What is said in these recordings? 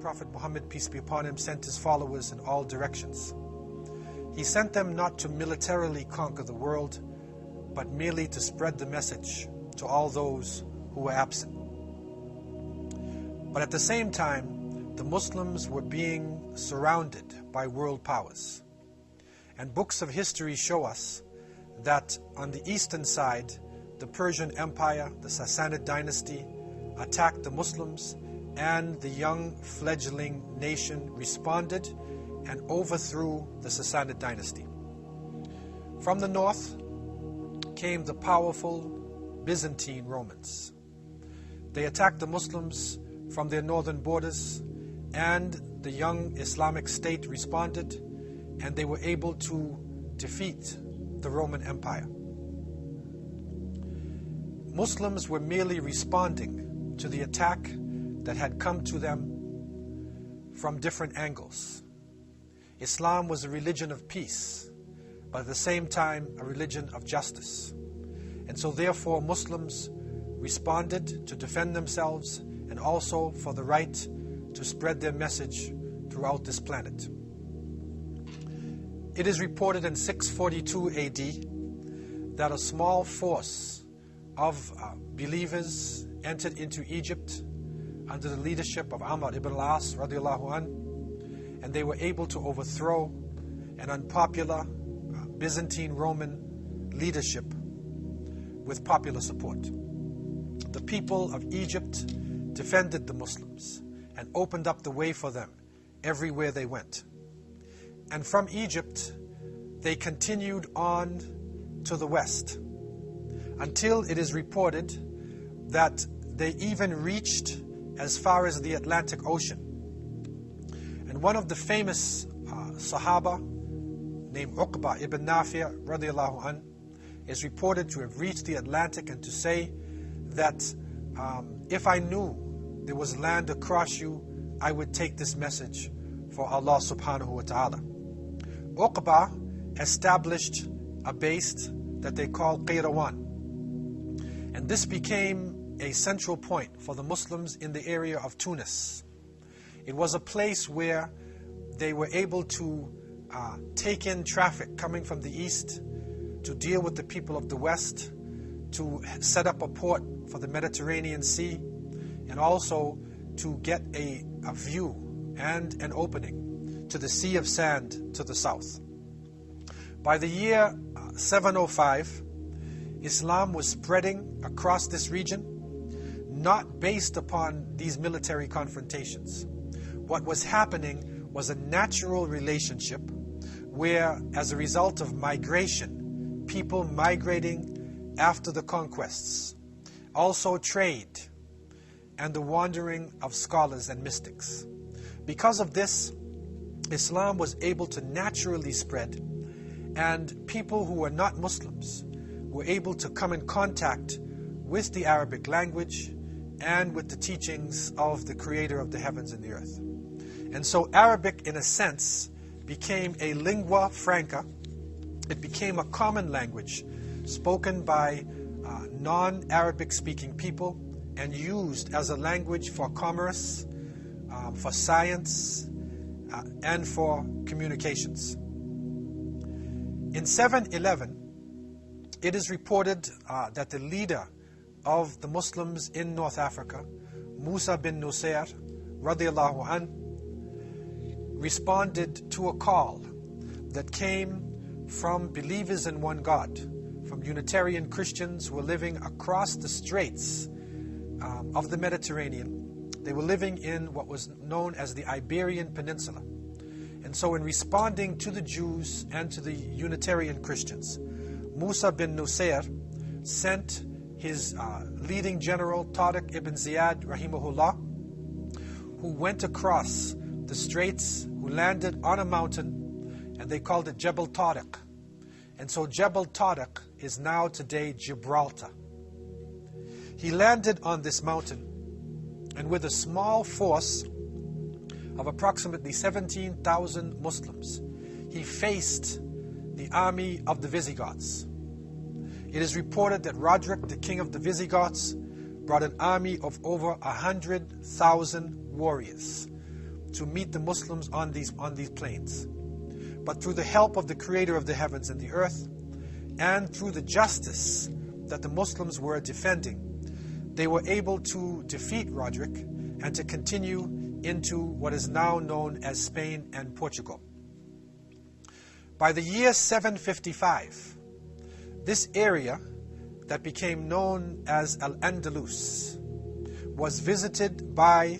Prophet Muhammad, peace be upon him, sent his followers in all directions. He sent them not to militarily conquer the world, but merely to spread the message to all those who were absent. But at the same time, the Muslims were being surrounded by world powers. And books of history show us that on the eastern side, the Persian Empire, the Sassanid dynasty, attacked the Muslims, and the young fledgling nation responded and overthrew the Sassanid dynasty. From the north came the powerful Byzantine Romans. They attacked the Muslims from their northern borders, and the young Islamic State responded, and they were able to defeat the Roman Empire. Muslims were merely responding to the attack that had come to them from different angles. Islam was a religion of peace, but at the same time a religion of justice. And so therefore Muslims responded to defend themselves and also for the right to spread their message throughout this planet. It is reported in 642 AD that a small force of believers entered into Egypt under the leadership of Amr ibn al-As radiallahu an, and they were able to overthrow an unpopular Byzantine Roman leadership with popular support. The people of Egypt defended the Muslims and opened up the way for them everywhere they went. And from Egypt, they continued on to the west until it is reported that they even reached as far as the Atlantic Ocean. And one of the famous Sahaba named Uqba ibn Nafi' radiallahu an is reported to have reached the Atlantic and to say that if I knew there was land across you, I would take this message for Allah subhanahu wa ta'ala. Uqba established a base that they call Qayrawan, and this became a central point for the Muslims in the area of Tunis. It was a place where they were able to take in traffic coming from the east, to deal with the people of the west, to set up a port for the Mediterranean Sea, and also to get a view and an opening to the Sea of Sand to the south. By the year 705, Islam was spreading across this region, not based upon these military confrontations. What was happening was a natural relationship where, as a result of migration, people migrating after the conquests, also trade, and the wandering of scholars and mystics. Because of this, Islam was able to naturally spread, and people who were not Muslims were able to come in contact with the Arabic language and with the teachings of the Creator of the heavens and the earth. And so Arabic, in a sense, became a lingua franca. It became a common language spoken by non-Arabic speaking people and used as a language for commerce, for science, and for communications. In 711, it is reported that the leader of the Muslims in North Africa, Musa bin Nusayr radiallahu an, responded to a call that came from believers in one God, from Unitarian Christians who were living across the straits of the Mediterranean. They were living in what was known as the Iberian Peninsula. And so in responding to the Jews and to the Unitarian Christians, Musa bin Nusayr sent his leading general, Tariq ibn Ziyad rahimahullah, who went across the straits, who landed on a mountain, and they called it Jebel Tariq. And so Jebel Tariq is now today Gibraltar. He landed on this mountain, and with a small force of approximately 17,000 Muslims, he faced the army of the Visigoths. It is reported that Roderick, the king of the Visigoths, brought an army of over 100,000 warriors, to meet the Muslims on these plains. But through the help of the Creator of the heavens and the earth, and through the justice that the Muslims were defending, they were able to defeat Roderick and to continue into what is now known as Spain and Portugal. By the year 755, this area that became known as Al-Andalus was visited by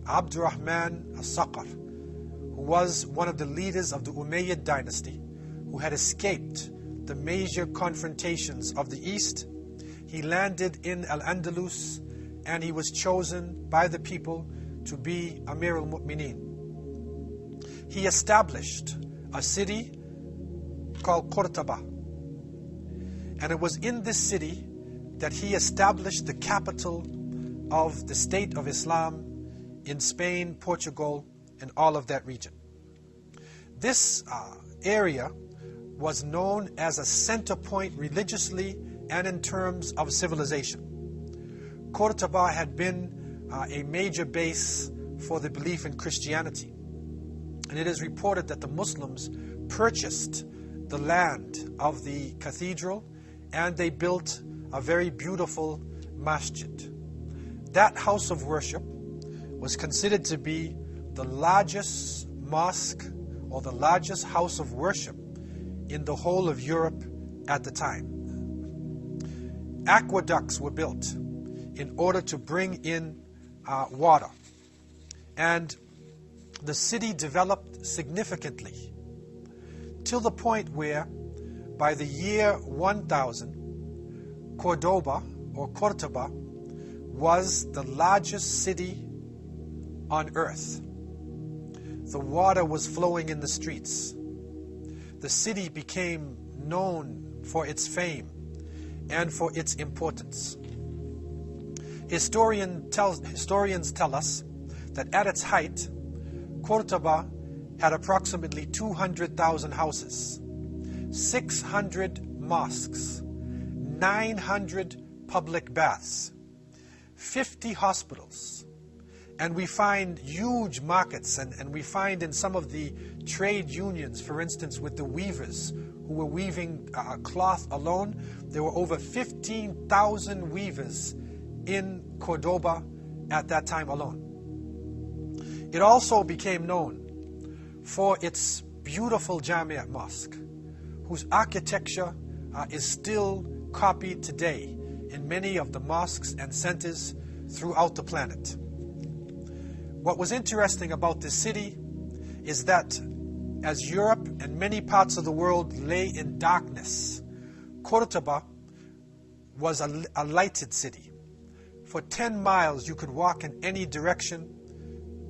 Abdurrahman al-Saqr, who was one of the leaders of the Umayyad dynasty, who had escaped the major confrontations of the East. He landed in Al-Andalus and he was chosen by the people to be Amir al-Mu'mineen. He established a city called Qurtaba, and it was in this city that he established the capital of the State of Islam in Spain, Portugal, and all of that region. This area was known as a center point religiously and in terms of civilization. Qurtaba had been a major base for the belief in Christianity, and it is reported that the Muslims purchased the land of the cathedral and they built a very beautiful masjid. That house of worship was considered to be the largest mosque or the largest house of worship in the whole of Europe at the time. Aqueducts were built in order to bring in water, and the city developed significantly till the point where by the year 1000, Cordoba or Cordoba was the largest city on earth. The water was flowing in the streets. The city became known for its fame and for its importance. Historians tell us that at its height, Cordoba had approximately 200,000 houses, 600 mosques, 900 public baths, 50 hospitals, and we find huge markets, and we find in some of the trade unions, for instance, with the weavers who were weaving cloth alone, there were over 15,000 weavers in Cordoba at that time alone. It also became known for its beautiful Jamia mosque, whose architecture is still copied today in many of the mosques and centers throughout the planet. What was interesting about this city is that as Europe and many parts of the world lay in darkness, Cordoba was a lighted city. For 10 miles you could walk in any direction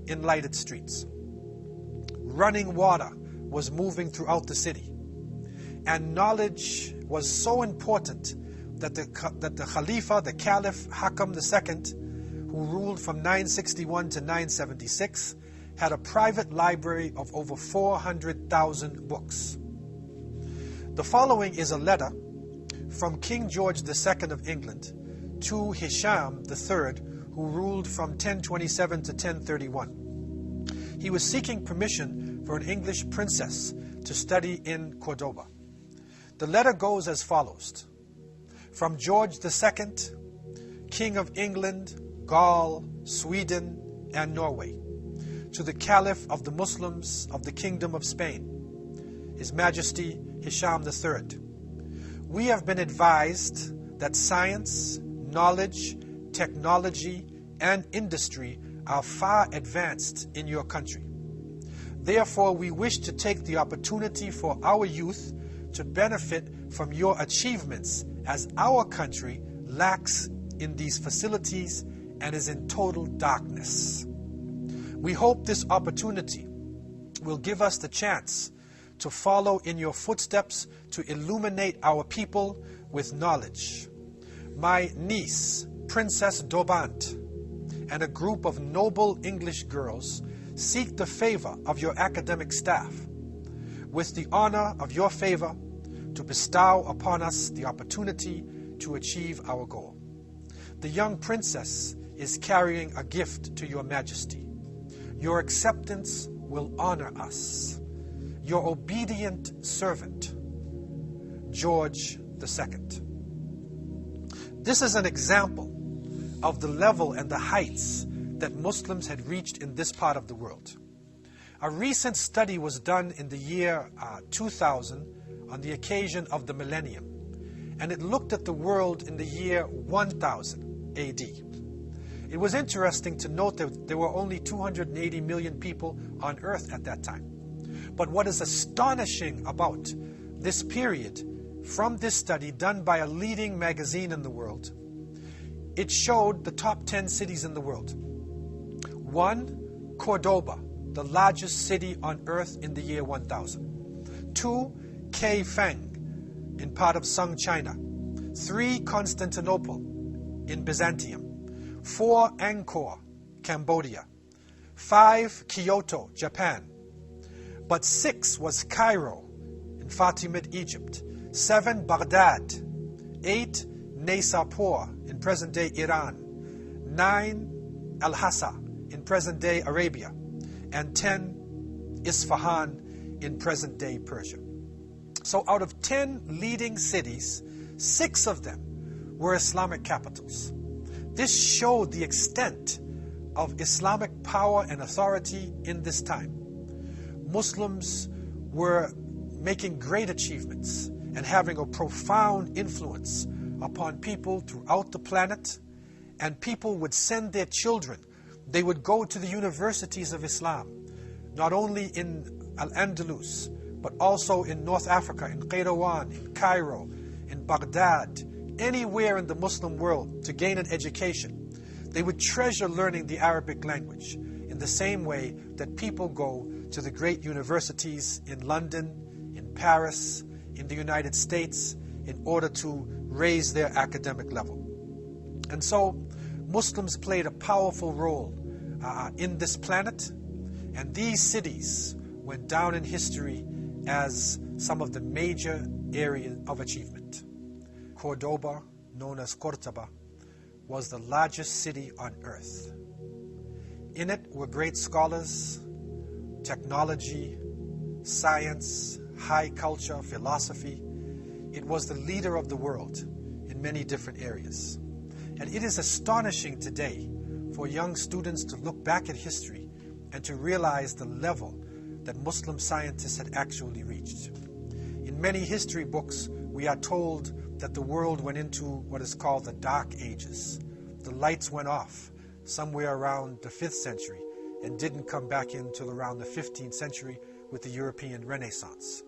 in lighted streets. Running water was moving throughout the city, and knowledge was so important that the Khalifa, the Caliph Hakam II, who ruled from 961 to 976, had a private library of over 400,000 books. The following is a letter from King George II of England to Hisham III, who ruled from 1027 to 1031. He was seeking permission for an English princess to study in Cordoba. The letter goes as follows. From George II, King of England, Gaul, Sweden, and Norway, to the Caliph of the Muslims of the Kingdom of Spain, His Majesty Hisham III. We have been advised that science, knowledge, technology, and industry are far advanced in your country. Therefore, we wish to take the opportunity for our youth to benefit from your achievements, as our country lacks in these facilities and is in total darkness. We hope this opportunity will give us the chance to follow in your footsteps to illuminate our people with knowledge. My niece, Princess Dobant, and a group of noble English girls seek the favor of your academic staff, with the honor of your favor, to bestow upon us the opportunity to achieve our goal. The young princess is carrying a gift to your majesty. Your acceptance will honor us. Your obedient servant, George II. This is an example of the level and the heights that Muslims had reached in this part of the world. A recent study was done in the year 2000 on the occasion of the millennium, and it looked at the world in the year 1000 AD. It was interesting to note that there were only 280 million people on earth at that time. But what is astonishing about this period from this study done by a leading magazine in the world, it showed the top 10 cities in the world. 1, Cordoba, the largest city on earth in the year 1000. 2, Kaifeng, in part of Sung, China. 3, Constantinople, in Byzantium. 4, Angkor, Cambodia. 5, Kyoto, Japan. But 6 was Cairo, in Fatimid, Egypt. 7, Baghdad. 8, Naysapur, in present-day Iran. 9, Al-Hassa, in present-day Arabia. And 10, Isfahan, in present-day Persia. So out of 10 leading cities, 6 of them were Islamic capitals. This showed the extent of Islamic power and authority in this time. Muslims were making great achievements and having a profound influence upon people throughout the planet, and people would send their children. They would go to the universities of Islam, not only in Al-Andalus, but also in North Africa, in Qayrawan, in Cairo, in Baghdad, anywhere in the Muslim world to gain an education. They would treasure learning the Arabic language in the same way that people go to the great universities in London, in Paris, in the United States, in order to raise their academic level. And so Muslims played a powerful role in this planet, and these cities went down in history as some of the major areas of achievement. Cordoba, known as Cordoba, was the largest city on earth. In it were great scholars, technology, science, high culture, philosophy. It was the leader of the world in many different areas. And it is astonishing today for young students to look back at history and to realize the level that Muslim scientists had actually reached. In many history books, we are told that the world went into what is called the Dark Ages. The lights went off somewhere around the 5th century and didn't come back in until around the 15th century with the European Renaissance.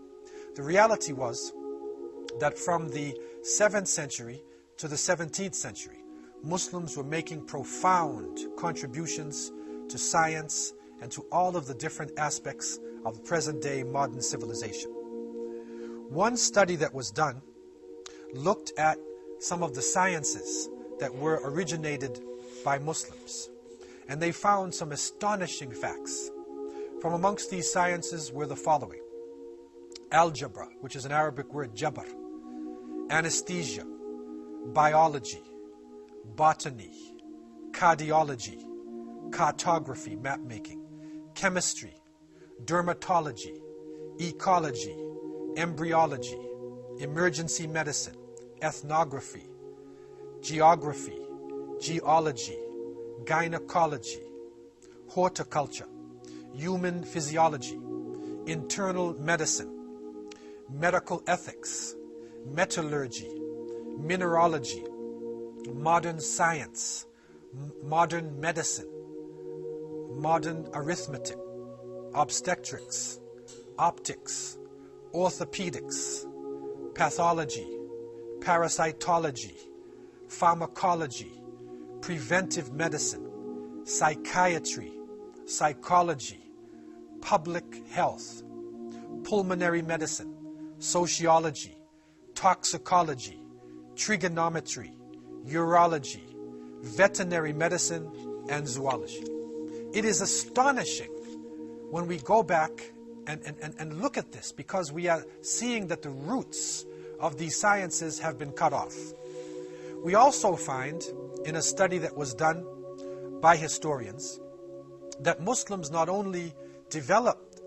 The reality was that from the 7th century to the 17th century, Muslims were making profound contributions to science and to all of the different aspects of present-day modern civilization. One study that was done looked at some of the sciences that were originated by Muslims, and they found some astonishing facts. From amongst these sciences were the following: algebra, which is an Arabic word, jabr; anesthesia; biology; botany; cardiology; cartography, map making; chemistry; dermatology; ecology; embryology; emergency medicine; ethnography; geography; geology; gynecology; horticulture; human physiology; internal medicine; medical ethics; metallurgy; mineralogy; modern science; modern medicine; modern arithmetic; obstetrics; optics; orthopedics; pathology; parasitology; pharmacology; preventive medicine; psychiatry; psychology; public health; pulmonary medicine; sociology; toxicology; trigonometry; urology; veterinary medicine, and zoology. It is astonishing when we go back and look at this, because we are seeing that the roots of these sciences have been cut off. We also find in a study that was done by historians that Muslims not only developed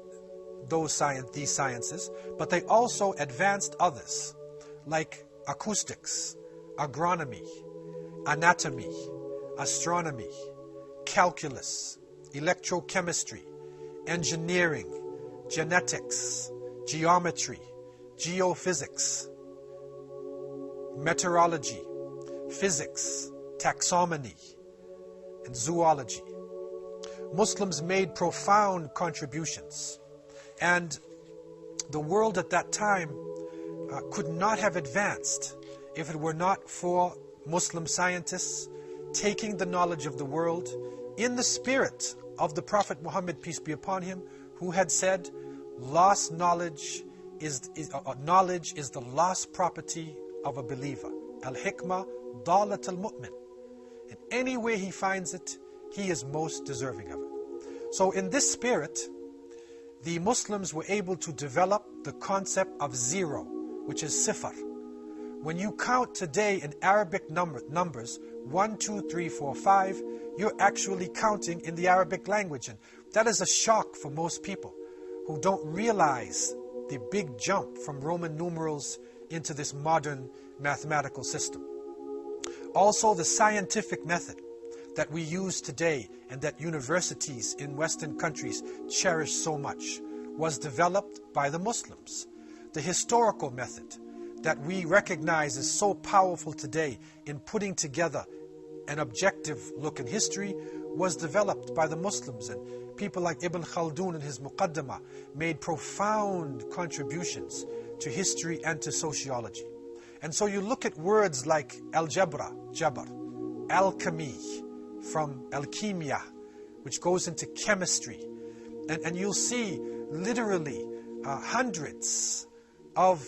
these sciences, but they also advanced others, like acoustics, agronomy, anatomy, astronomy, calculus, electrochemistry, engineering, genetics, geometry, geophysics, meteorology, physics, taxonomy, and zoology. Muslims made profound contributions, and the world at that time could not have advanced if it were not for Muslim scientists taking the knowledge of the world in the spirit of the Prophet Muhammad, peace be upon him, who had said, lost knowledge is the lost property of a believer. Al-hikmah dalat al-mu'min. In any way he finds it, he is most deserving of it. So in this spirit, the Muslims were able to develop the concept of zero, which is sifar. When you count today in Arabic numbers, 1, 2, 3, 4, 5, you're actually counting in the Arabic language. And that is a shock for most people who don't realize the big jump from Roman numerals into this modern mathematical system. Also, the scientific method that we use today and that universities in Western countries cherish so much was developed by the Muslims. The historical method that we recognize is so powerful today in putting together an objective look in history was developed by the Muslims, and people like Ibn Khaldun in his Muqaddimah made profound contributions to history and to sociology. And so you look at words like algebra, jabr, alchemy, from alchemia, which goes into chemistry, and you'll see literally hundreds of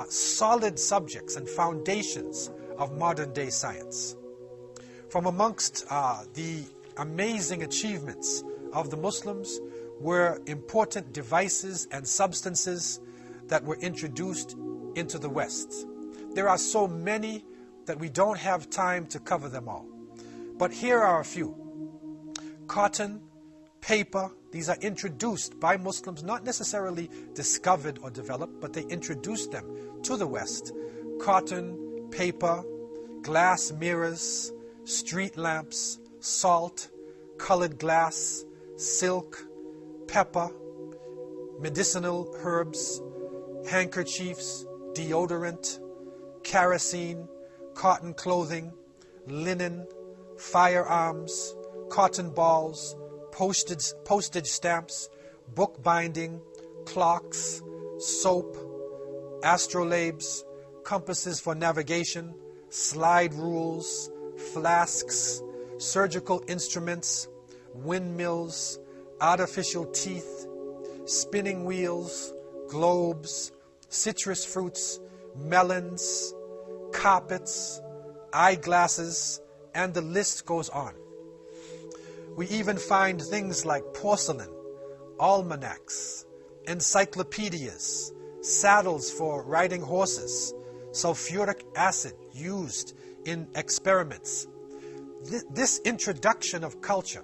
solid subjects and foundations of modern day science. From amongst the amazing achievements of the Muslims were important devices and substances that were introduced into the West. There are so many that we don't have time to cover them all. But here are a few. Cotton, paper, these are introduced by Muslims, not necessarily discovered or developed, but they introduced them to the West. Cotton, paper, glass mirrors, street lamps, salt, colored glass, silk, pepper, medicinal herbs, handkerchiefs, deodorant, kerosene, cotton clothing, linen, firearms, cotton balls, postage stamps, book binding, clocks, soap, astrolabes, compasses for navigation, slide rules, flasks, surgical instruments, windmills, artificial teeth, spinning wheels, globes, citrus fruits, melons, carpets, eyeglasses, and the list goes on. We even find things like porcelain, almanacs, encyclopedias, saddles for riding horses, sulfuric acid used in experiments. This introduction of culture,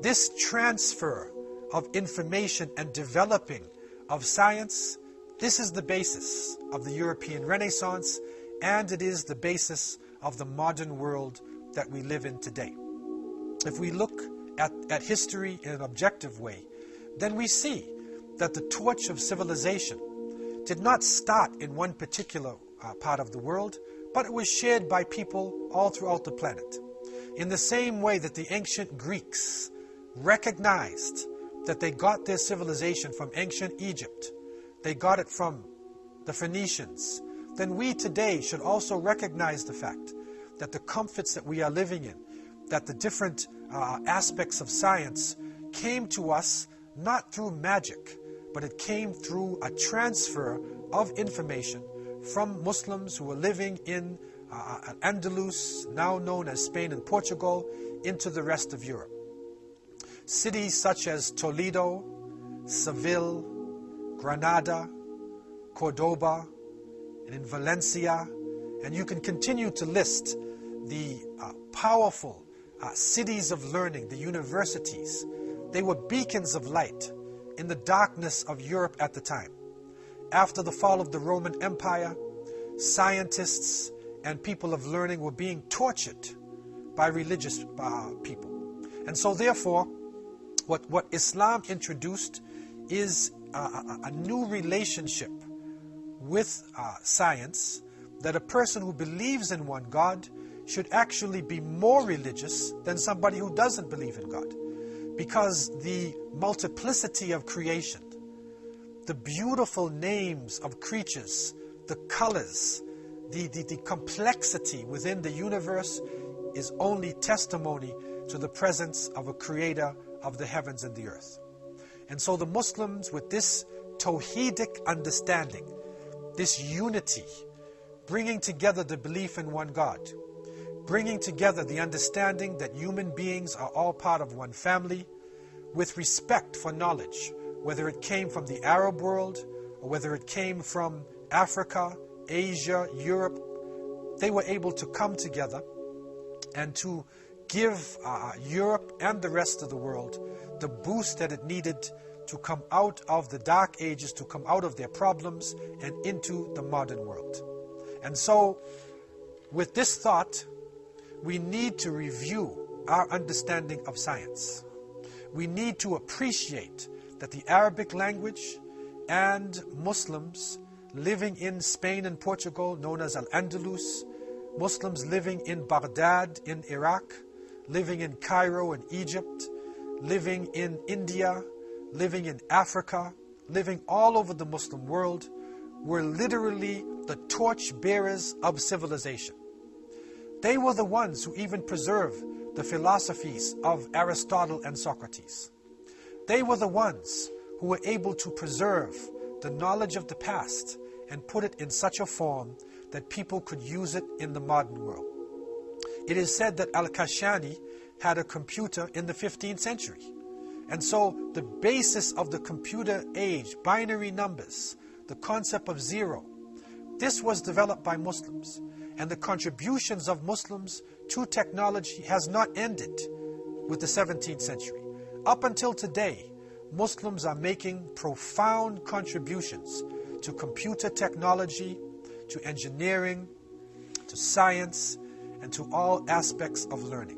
this transfer of information and developing of science, this is the basis of the European Renaissance, and it is the basis of the modern world that we live in today. If we look at history in an objective way, then we see that the torch of civilization did not start in one particular part of the world, but it was shared by people all throughout the planet. In the same way that the ancient Greeks recognized that they got their civilization from ancient Egypt, they got it from the Phoenicians, then we today should also recognize the fact that the comforts that we are living in, that the different aspects of science came to us not through magic, but it came through a transfer of information from Muslims who were living in Al-Andalus, now known as Spain and Portugal, into the rest of Europe. Cities such as Toledo, Seville, Granada, Cordoba, and in Valencia, and you can continue to list the powerful cities of learning, the universities They were beacons of light in the darkness of Europe at the time. After the fall of the Roman Empire, scientists and people of learning were being tortured by religious people. And so therefore, what Islam introduced is a new relationship with science, that a person who believes in one God should actually be more religious than somebody who doesn't believe in God. Because the multiplicity of creation, the beautiful names of creatures, the colors, the complexity within the universe is only testimony to the presence of a creator of the heavens and the earth. And so the Muslims, with this Tawheedic understanding, this unity, bringing together the belief in one God, bringing together the understanding that human beings are all part of one family, with respect for knowledge, whether it came from the Arab world or whether it came from Africa, Asia, Europe, they were able to come together and to give Europe and the rest of the world the boost that it needed to come out of the dark ages, to come out of their problems and into the modern world. And so, with this thought, we need to review our understanding of science. We need to appreciate that the Arabic language and Muslims living in Spain and Portugal, known as Al-Andalus, Muslims living in Baghdad in Iraq, living in Cairo in Egypt, living in India, living in Africa, living all over the Muslim world, were literally the torch bearers of civilization. They were the ones who even preserved the philosophies of Aristotle and Socrates. They were the ones who were able to preserve the knowledge of the past and put it in such a form that people could use it in the modern world. It is said that Al-Kashani had a computer in the 15th century. And so the basis of the computer age, binary numbers, the concept of zero, this was developed by Muslims. And the contributions of Muslims to technology has not ended with the 17th century. Up until today, Muslims are making profound contributions to computer technology, to engineering, to science, and to all aspects of learning.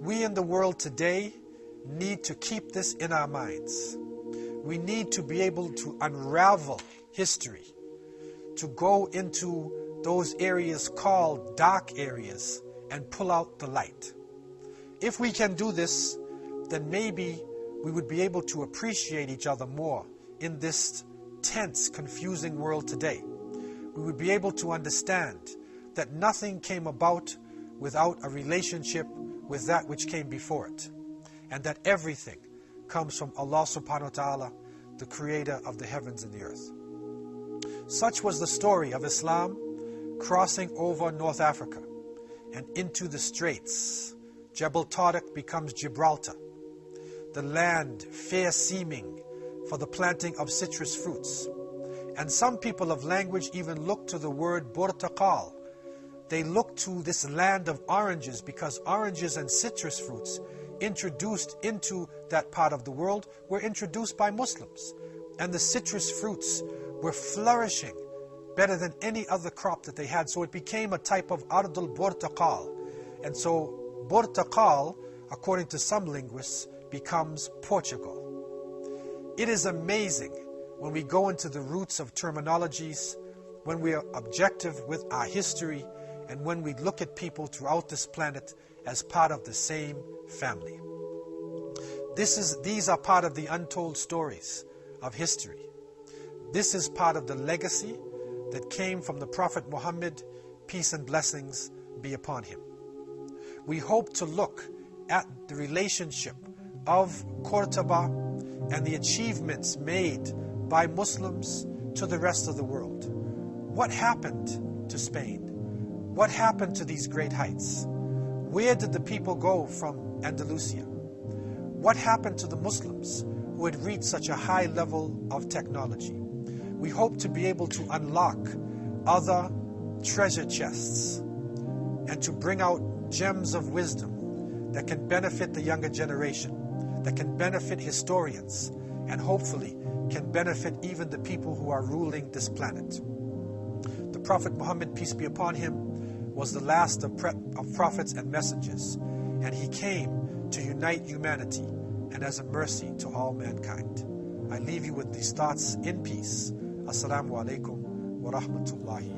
We in the world today need to keep this in our minds. We need to be able to unravel history, to go into those areas called dark areas and pull out the light. If we can do this, then maybe we would be able to appreciate each other more in this tense, confusing world today. We would be able to understand that nothing came about without a relationship with that which came before it, and that everything comes from Allah subhanahu wa ta'ala, the creator of the heavens and the earth. Such was the story of Islam crossing over North Africa and into the straits. Jebel Tariq becomes Gibraltar, the land fair seeming for the planting of citrus fruits. And some people of language even look to the word Burtaqal. They look to this land of oranges because oranges and citrus fruits introduced into that part of the world were introduced by Muslims. And the citrus fruits were flourishing better than any other crop that they had. So it became a type of Ardul Burtaqal. And so Burtaqal, according to some linguists, becomes Portugal. It is amazing when we go into the roots of terminologies, when we are objective with our history, and when we look at people throughout this planet as part of the same family. These are part of the untold stories of history. This is part of the legacy that came from the Prophet Muhammad, peace and blessings be upon him. We hope to look at the relationship of Cordoba and the achievements made by Muslims to the rest of the world. What happened to Spain? What happened to these great heights? Where did the people go from Andalusia? What happened to the Muslims who had reached such a high level of technology? We hope to be able to unlock other treasure chests and to bring out gems of wisdom that can benefit the younger generation, that can benefit historians and hopefully can benefit even the people who are ruling this planet. The Prophet Muhammad, peace be upon him, was the last of prophets and messengers, and he came to unite humanity and as a mercy to all mankind. I leave you with these thoughts in peace. Assalamu alaikum wa rahmatullahi.